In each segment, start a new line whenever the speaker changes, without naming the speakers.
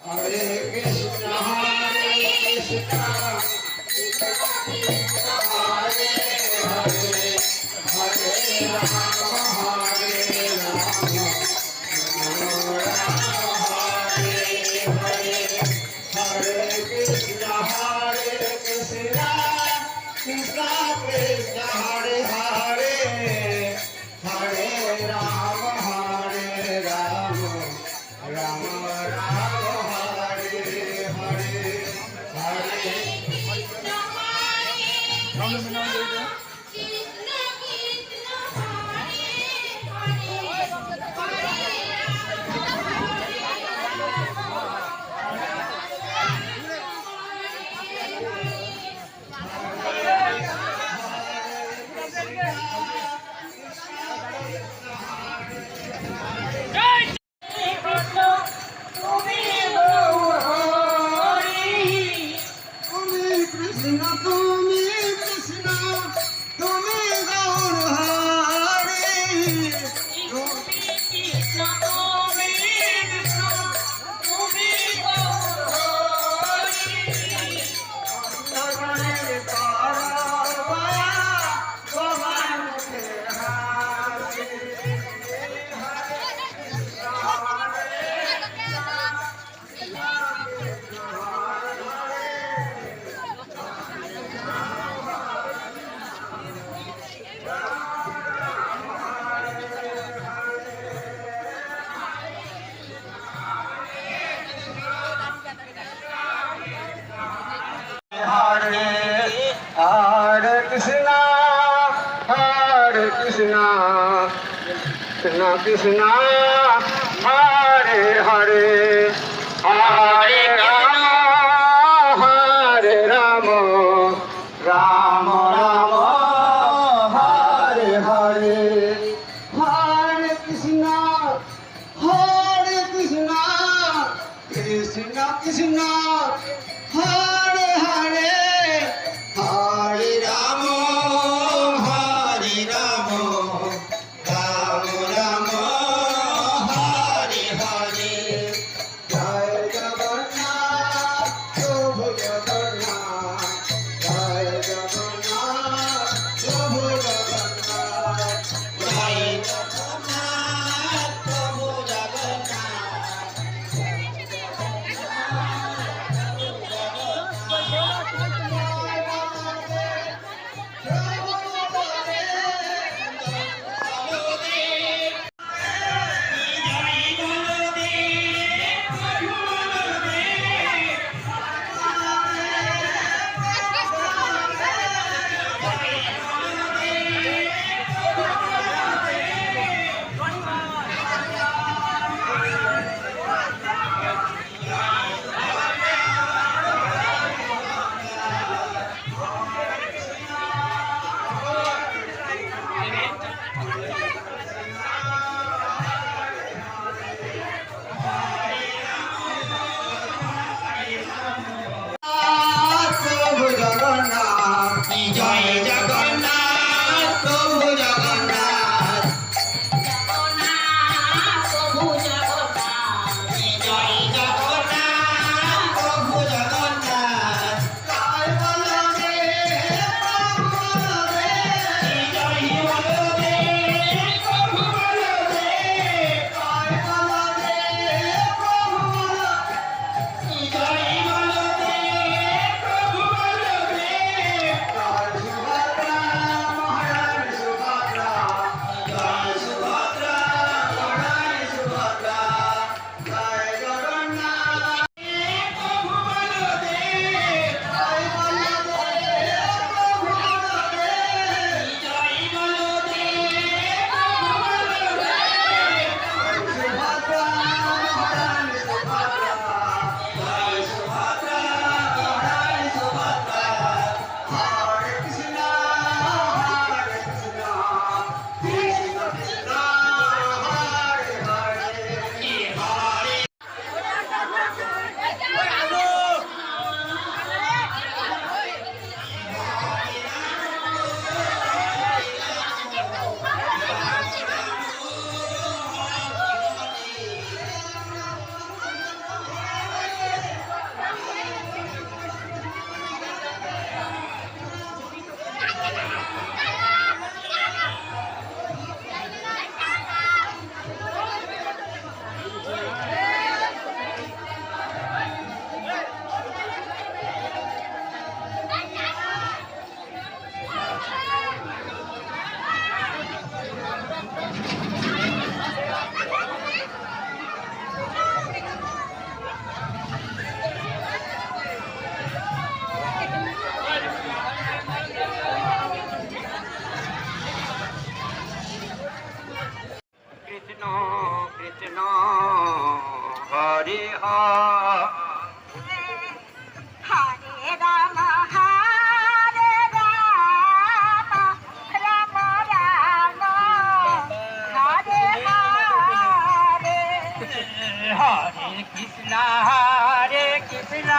Krishna Krishna Hare Hare Hare Rama Hare Rama Rama Rama Hare Hare Hare Krishna Krishna Krishna Hare Hare Hare Rama Hare Rama Krishna Hare Hare
Ram হরে রাম রাম রাম হরে হরে
হরে কৃষ্ণ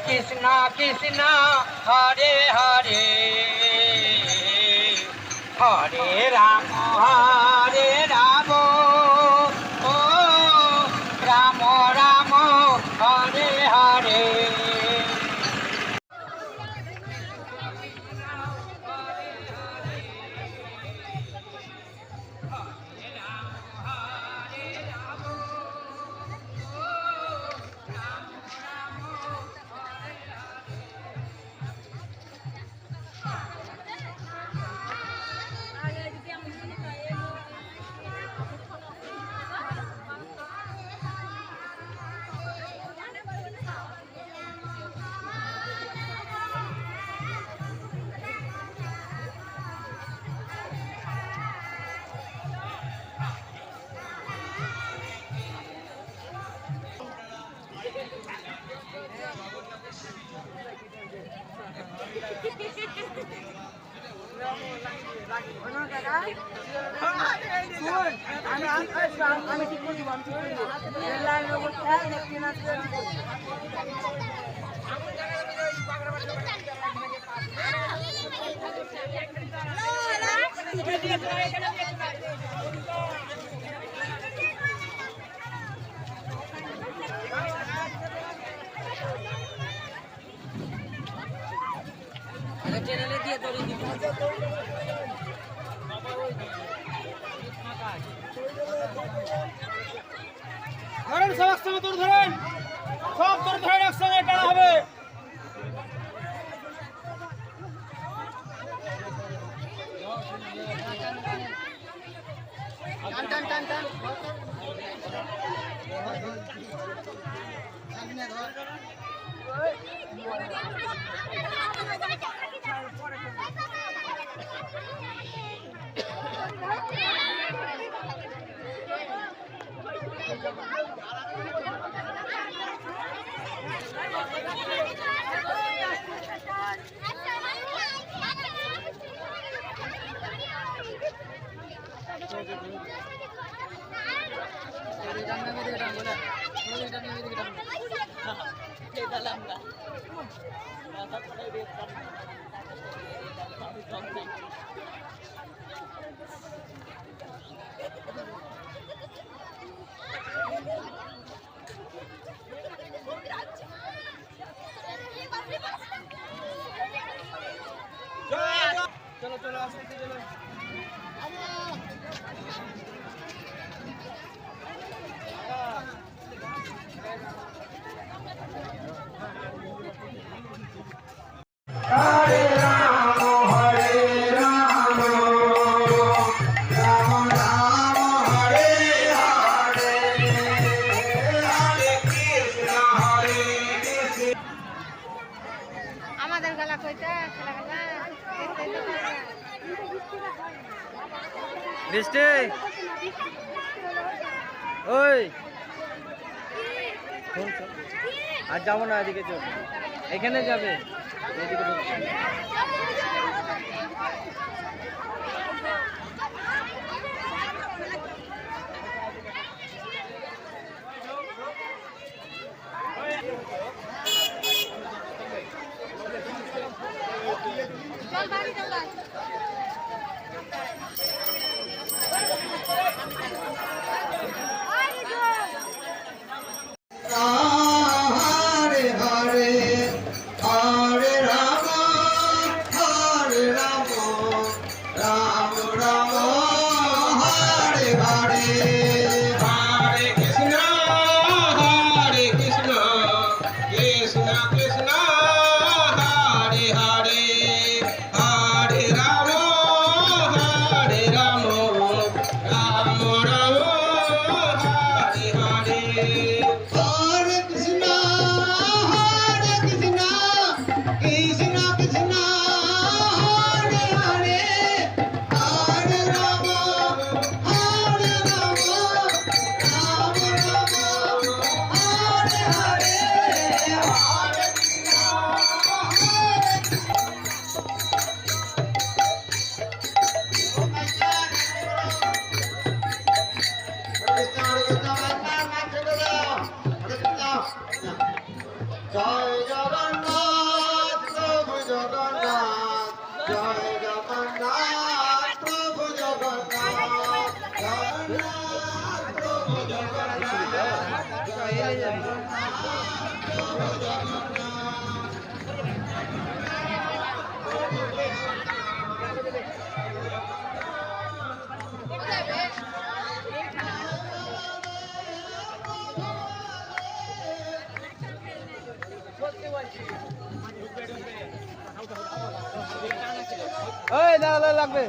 কৃষ্ণ কৃষ্ণ হরে হরে হরে রাম ও রাম রাম হরে হরে
আমি ঠিক করে দিব চ্যানেলে দিয়ে ধরে দিব
ধরেন সব একসঙ্গে দূর ধরেন সব দূর ধরেন একসঙ্গে টানা হবে টান টান টান চলো চলো আসতে চলো হরে রাম রাম রাম হরে হরে হরে কৃষ্ণ হরে কৃষ্ণ
আমাদের গলা কইতে
বৃষ্টি ওই আর যাবো না এদিকে চল এখানে যাবে এদিকে
চল বাড়ি চল
Hare Hare Hare Ram Ram Ram Hare Hare Hare Krishna Krishna Krishna Hare Hare Hare Ram Ram Ram Hare Hare Hare Krishna, Krishna Krishna, Hare Hare, Hare Rama, এই দাঁড়া লাগবে